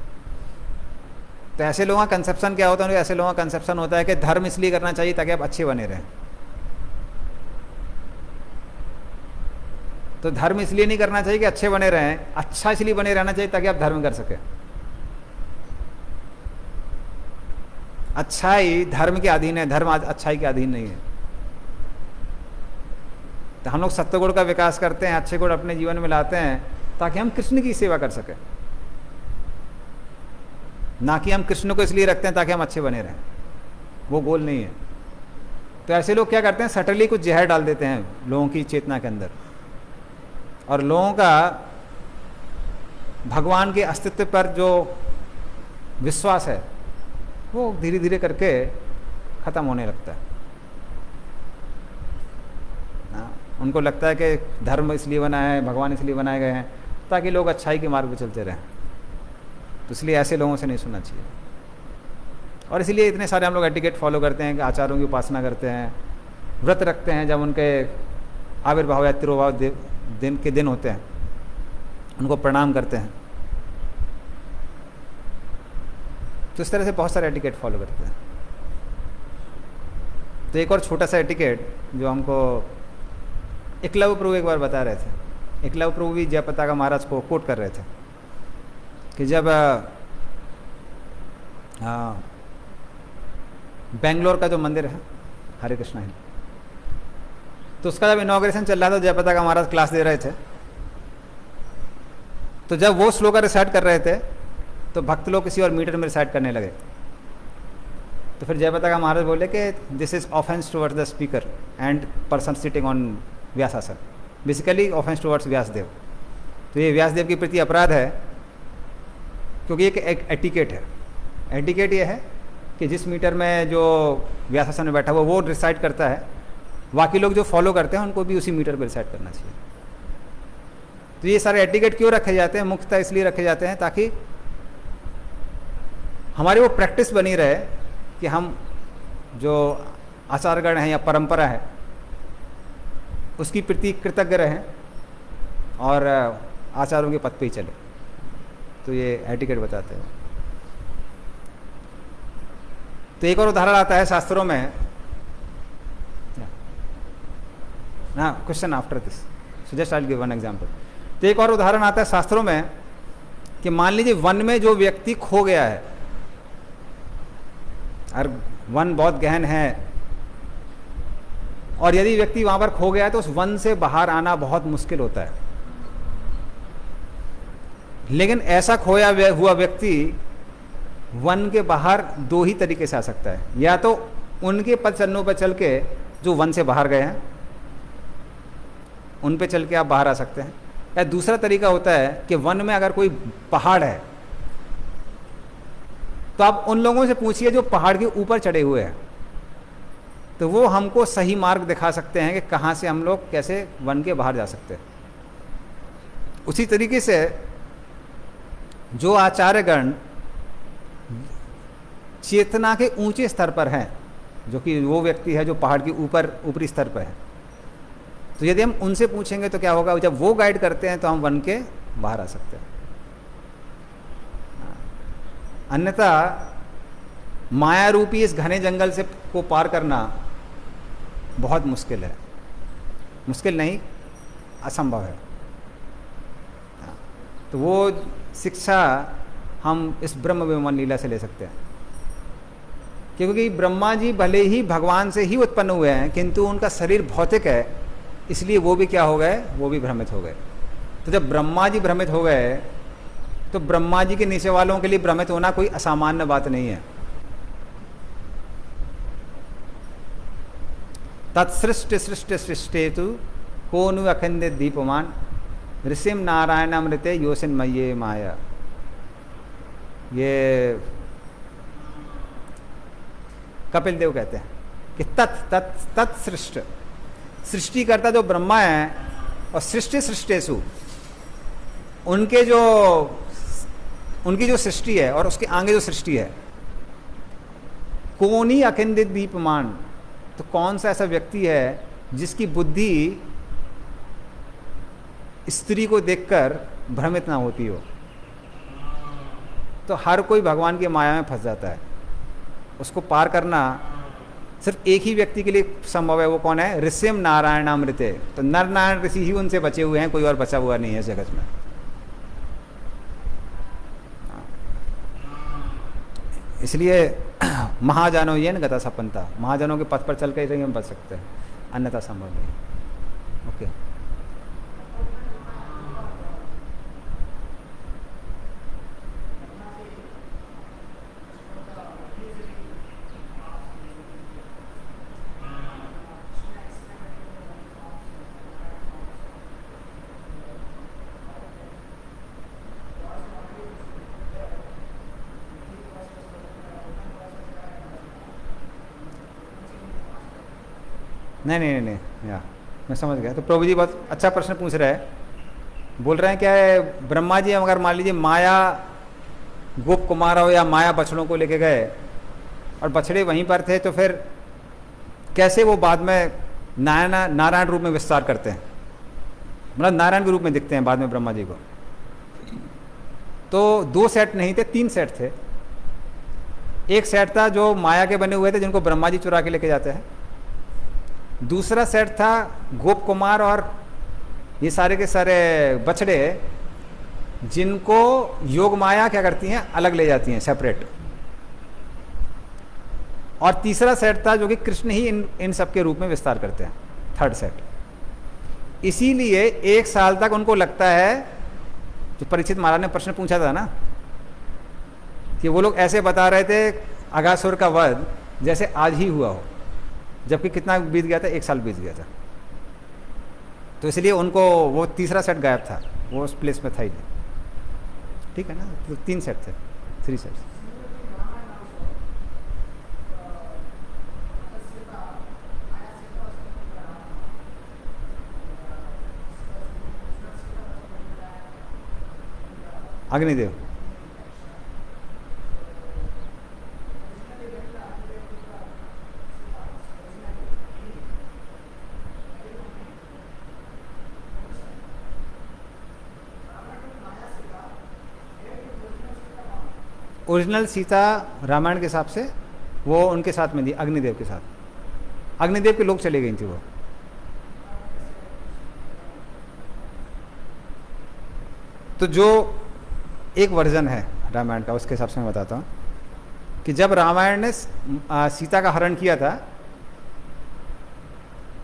तो ऐसे लोगों का कंसेप्शन क्या होता है? ऐसे लोगों का कंसेप्शन होता है कि धर्म इसलिए करना चाहिए ताकि आप अच्छे बने रहें। तो धर्म इसलिए नहीं करना चाहिए कि अच्छे बने रहें, अच्छा इसलिए बने रहना चाहिए ताकि आप धर्म कर सकें। अच्छाई धर्म के अधीन है, धर्म अच्छाई के अधीन नहीं है। तो हम लोग सत्वगुण का विकास करते हैं, अच्छे गुण अपने जीवन में लाते हैं ताकि हम कृष्ण की सेवा कर सकें, ना कि हम कृष्ण को इसलिए रखते हैं ताकि हम अच्छे बने रहें। वो गोल नहीं है। तो ऐसे लोग क्या करते हैं, सटली कुछ जहर डाल देते हैं लोगों की चेतना के अंदर, और लोगों का भगवान के अस्तित्व पर जो विश्वास है वो धीरे धीरे करके ख़त्म होने लगता है। उनको लगता है कि धर्म इसलिए बना है, भगवान इसलिए बनाए गए हैं ताकि लोग अच्छाई के मार्ग पर चलते रहें। तो इसलिए ऐसे लोगों से नहीं सुनना चाहिए। और इसलिए इतने सारे हम लोग एटिकेट फॉलो करते हैं कि आचार्यों की उपासना करते हैं, व्रत रखते हैं जब उनके आविर्भाव या तिरुभाव दिन के दिन होते हैं, उनको प्रणाम करते हैं। तो इस तरह से बहुत सारे एटिकेट फॉलो करते हैं। तो एक और छोटा सा एटिकेट जो हमको एकलव्य प्रभु एक बार बता रहे थे। एकलव्य प्रभु भी जय पताका महाराज को कोट कर रहे थे कि जब बेंगलोर का जो मंदिर है हरे कृष्णा हिल, तो उसका जब इनॉग्रेशन चल रहा था, जय पताका महाराज क्लास दे रहे थे, तो जब वो श्लोका रिसाइट कर रहे थे तो भक्त लोग किसी और मीटर में रिसाइट करने लगे। तो फिर जय पताका महाराज बोले कि this is offence towards the speaker and person sitting on व्यासासन, बेसिकली ऑफेंस टुवर्ड्स व्यासदेव। तो ये व्यासदेव के प्रति अपराध है, क्योंकि एक एटिकेट है। एटिकेट ये है कि जिस मीटर में जो व्यासासन में बैठा हुआ वो रिसाइट करता है, बाकी लोग जो फॉलो करते हैं उनको भी उसी मीटर पर रिसाइट करना चाहिए। तो ये सारे एटिकेट क्यों रखे जाते हैं? मुख्यतः इसलिए रखे जाते हैं ताकि हमारी वो प्रैक्टिस बनी रहे कि हम जो आचारगण हैं या परंपरा है उसकी प्रति कृतज्ञ रहें और आचारों के पथ पे ही चले। तो ये एटिकेट बताते हैं। तो एक और उदाहरण आता है शास्त्रों में ना, question after this, so just I will give one example. तो एक और उदाहरण आता है शास्त्रों में कि मान लीजिए वन में जो व्यक्ति खो गया है, और वन बहुत गहन है, और यदि व्यक्ति वहां पर खो गया है तो उस वन से बाहर आना बहुत मुश्किल होता है। लेकिन ऐसा खोया हुआ व्यक्ति वन के बाहर दो ही तरीके से आ सकता है, या तो उनके पद चरणों पर चल के जो वन से बाहर गए हैं उन पे चल के आप बाहर आ सकते हैं, या दूसरा तरीका होता है कि वन में अगर कोई पहाड़ है तो आप उन लोगों से पूछिए जो पहाड़ के ऊपर चढ़े हुए हैं, तो वो हमको सही मार्ग दिखा सकते हैं कि कहाँ से हम लोग कैसे वन के बाहर जा सकते हैं। उसी तरीके से जो आचार्यगण चेतना के ऊंचे स्तर पर हैं, जो कि वो व्यक्ति है जो पहाड़ के ऊपरी स्तर पर है, तो यदि हम उनसे पूछेंगे तो क्या होगा, जब वो गाइड करते हैं तो हम वन के बाहर आ सकते हैं। अन्यथा माया रूपी इस घने जंगल से को पार करना बहुत मुश्किल है। मुश्किल नहीं, असंभव है। तो वो शिक्षा हम इस ब्रह्म विमान लीला से ले सकते हैं, क्योंकि ब्रह्मा जी भले ही भगवान से ही उत्पन्न हुए हैं, किंतु उनका शरीर भौतिक है, इसलिए वो भी क्या हो गए, वो भी भ्रमित हो गए। तो जब ब्रह्मा जी भ्रमित हो गए तो ब्रह्मा जी के नीचे वालों के लिए भ्रमित होना कोई असामान्य बात नहीं है। तत्सृष्ट सृष्ट सृष्टेतु कोनु अखंडित दीपमान ऋषिम नारायणामृते योसिन मय्ये माया। ये कपिल देव कहते हैं कि तत्सृष्ट, सृष्टिकर्ता जो ब्रह्मा है, और सृष्टि सृष्टेसु, उनकी जो सृष्टि है और उसके आगे जो सृष्टि है, कोनी अखंडित दीपमान, तो कौन सा ऐसा व्यक्ति है जिसकी बुद्धि स्त्री को देखकर भ्रमित ना होती हो। तो हर कोई भगवान की माया में फंस जाता है। उसको पार करना सिर्फ एक ही व्यक्ति के लिए संभव है। वो कौन है? ऋषिम नारायणामृते। तो नर नारायण ऋषि ही उनसे बचे हुए हैं, कोई और बचा हुआ नहीं है जगत में। इसलिए महाजानो ये न गता सपनता, महाजनों के पथ पर चल कर ही हम बच सकते हैं, अन्यथा संभव नहीं। ओके, नहीं, या मैं समझ गया। तो प्रभु जी बहुत अच्छा प्रश्न पूछ रहे हैं। बोल रहे हैं क्या है, ब्रह्मा जी अगर मान लीजिए माया गोप कुमार हो या माया बछड़ों को लेके गए और बछड़े वहीं पर थे, तो फिर कैसे वो बाद में नारायण रूप में विस्तार करते हैं, मतलब नारायण के रूप में दिखते हैं बाद में ब्रह्मा जी को। तो 2 सेट नहीं थे, 3 सेट थे। एक सेट था जो माया के बने हुए थे, जिनको ब्रह्मा जी चुरा के लेके जाते हैं। दूसरा सेट था गोप कुमार और ये सारे के सारे बछड़े, जिनको योग माया क्या करती हैं, अलग ले जाती हैं, सेपरेट। और तीसरा सेट था जो कि कृष्ण ही इन सब के रूप में विस्तार करते हैं, थर्ड सेट। इसीलिए 1 साल तक उनको लगता है, जो परीक्षित महाराज ने प्रश्न पूछा था ना, कि वो लोग ऐसे बता रहे थे अगासुर का वध जैसे आज ही हुआ हो, जबकि कितना बीत गया था, 1 साल बीत गया था। तो इसलिए उनको वो तीसरा सेट गायब था, वो उस प्लेस में था ही नहीं। ठीक है ना, तो 3 सेट थे, 3 सेट्स। अग्निदेव, ओरिजिनल सीता रामायण के हिसाब से वो उनके साथ में थी, अग्निदेव के साथ। अग्निदेव के लोग चले गई थी वो। तो जो एक वर्जन है रामायण का, उसके हिसाब से मैं बताता हूँ कि जब रामायण ने सीता का हरण किया था,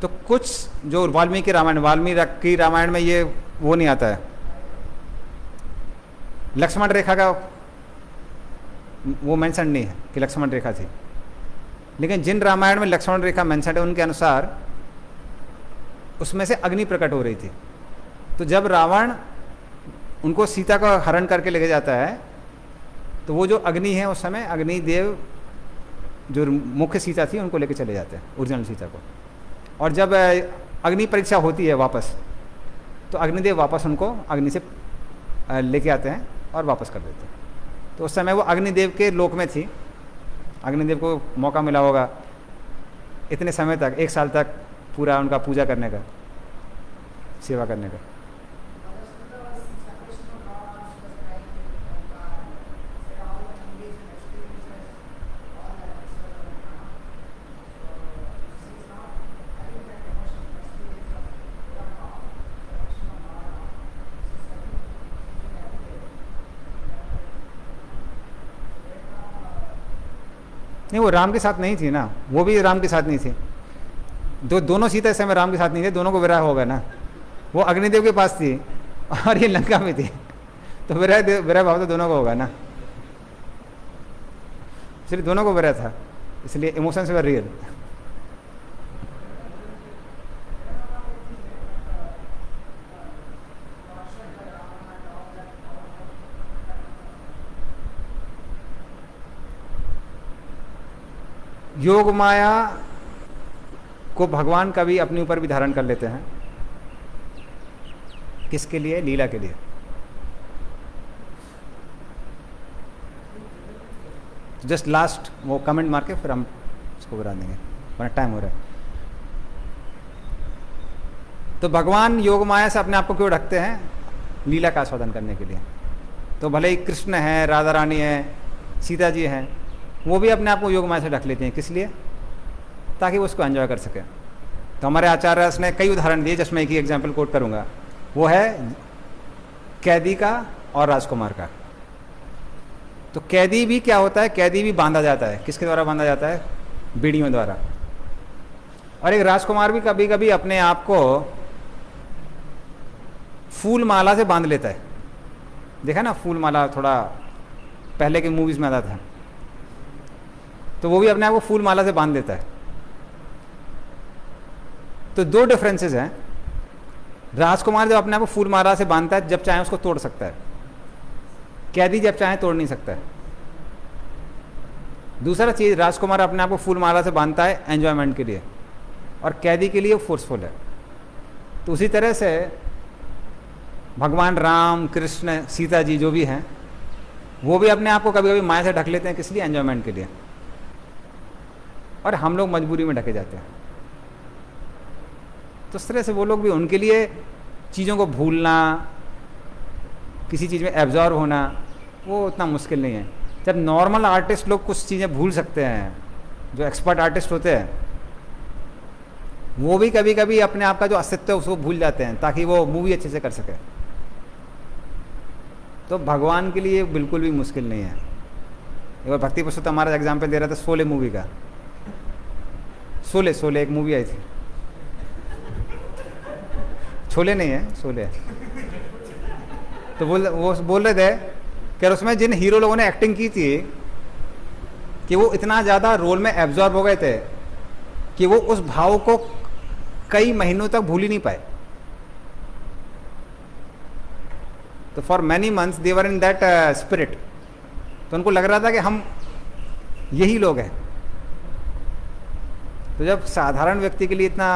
तो कुछ जो वाल्मीकि रामायण में ये वो नहीं आता है, लक्ष्मण रेखा का वो मेंशन नहीं है कि लक्ष्मण रेखा थी। लेकिन जिन रामायण में लक्ष्मण रेखा मेंशन है, उनके अनुसार उसमें से अग्नि प्रकट हो रही थी। तो जब रावण उनको सीता का हरण करके लेके जाता है, तो वो जो अग्नि है, उस समय अग्निदेव जो मुख्य सीता थी उनको लेके चले जाते हैं, ओरिजिनल सीता को। और जब अग्नि परीक्षा होती है वापस, तो अग्निदेव वापस उनको अग्नि से लेके आते हैं और वापस कर देते हैं। तो उस समय वो अग्निदेव के लोक में थी। अग्निदेव को मौका मिला होगा इतने समय तक, 1 साल तक पूरा उनका पूजा करने का, सेवा करने का। नहीं, वो राम के साथ नहीं थी ना, वो भी राम के साथ नहीं थी। दोनों सीता इस समय राम के साथ नहीं थे, दोनों को विरह होगा ना। वो अग्निदेव के पास थी और ये लंका में थी, तो विरह भाव तो दोनों को होगा ना, इसलिए दोनों को विरह था, इसलिए इमोशंस वर रियल। योग माया को भगवान कभी अपने ऊपर भी धारण कर लेते हैं। किसके लिए? लीला के लिए। जस्ट लास्ट वो कमेंट मार के फिर हम इसको गिरा देंगे, वरना टाइम हो रहा है। तो भगवान योग माया से अपने आप को क्यों ढकते हैं? लीला का आस्वादन करने के लिए। तो भले ही कृष्ण है, राधा रानी है, सीता जी हैं, वो भी अपने आप को योग माया से ढक लेते हैं। किस लिए? ताकि वो उसको एंजॉय कर सके। तो हमारे आचार्य ने कई उदाहरण दिए, जिसमें एक ही एग्जाम्पल कोट करूंगा, वो है कैदी का और राजकुमार का। तो कैदी भी क्या होता है? कैदी भी बांधा जाता है। किसके द्वारा बांधा जाता है? बीड़ियों द्वारा। और एक राजकुमार भी कभी कभी अपने आप को फूल माला से बांध लेता है। देखा ना, फूल माला थोड़ा पहले के मूवीज में आता था, तो वो भी अपने आप को फूल माला से बांध देता है। तो 2 डिफरेंसेस हैं। राजकुमार जब अपने आप को फूल माला से बांधता है, जब चाहे उसको तोड़ सकता है। कैदी जब चाहे तोड़ नहीं सकता है। दूसरा चीज, राजकुमार अपने आप को फूल माला से बांधता है एंजॉयमेंट के लिए, और कैदी के लिए फोर्सफुल है। तो उसी तरह से भगवान राम, कृष्ण, सीता जी जो भी हैं, वो भी अपने आप को कभी कभी माया से ढक लेते हैं। किस लिए? एंजॉयमेंट के लिए। और हम लोग मजबूरी में ढके जाते हैं। तो इस तरह से वो लोग भी, उनके लिए चीज़ों को भूलना, किसी चीज़ में एब्जॉर्व होना, वो उतना मुश्किल नहीं है। जब नॉर्मल आर्टिस्ट लोग कुछ चीज़ें भूल सकते हैं, जो एक्सपर्ट आर्टिस्ट होते हैं वो भी कभी कभी अपने आप का जो अस्तित्व है उसको भूल जाते हैं ताकि वो मूवी अच्छे से कर सके। तो भगवान के लिए बिल्कुल भी मुश्किल नहीं है। एक बार भक्ति पुरुषोत्तम हमारा एग्जाम्पल दे रहा था शोले मूवी का। शोले एक मूवी आई थी, छोले नहीं है, शोले। तो वो बोल रहे थे कि उसमें जिन हीरो लोगों ने एक्टिंग की थी कि वो इतना ज़्यादा रोल में एब्जॉर्ब हो गए थे कि वो उस भाव को कई महीनों तक भूल ही नहीं पाए। तो for many months they were in that spirit. तो उनको लग रहा था कि हम यही लोग हैं। तो जब साधारण व्यक्ति के लिए इतना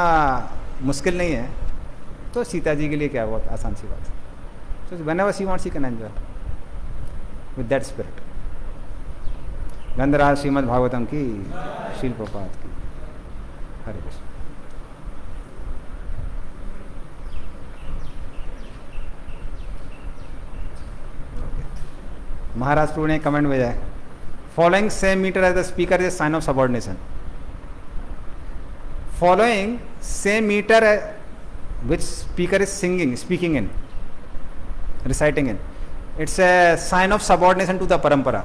मुश्किल नहीं है तो सीता जी के लिए क्या बहुत आसान सी बात है। So whenever she wants she can enjoy with that spirit। गंधराज Shrimad Bhagavatam की, शील प्रपात की। हरे कृष्ण। महाराष्ट्र ने कमेंट भेजा है, following same metre as the speaker is sign of subordination. Following same metre which speaker is speaking in, reciting in, it's a sign of subordination to the परंपरा।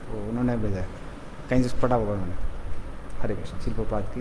तो उन्होंने भेजा है, कहीं से पढ़ा होगा उन्होंने। हरे कृष्ण। शिल प्रपात की।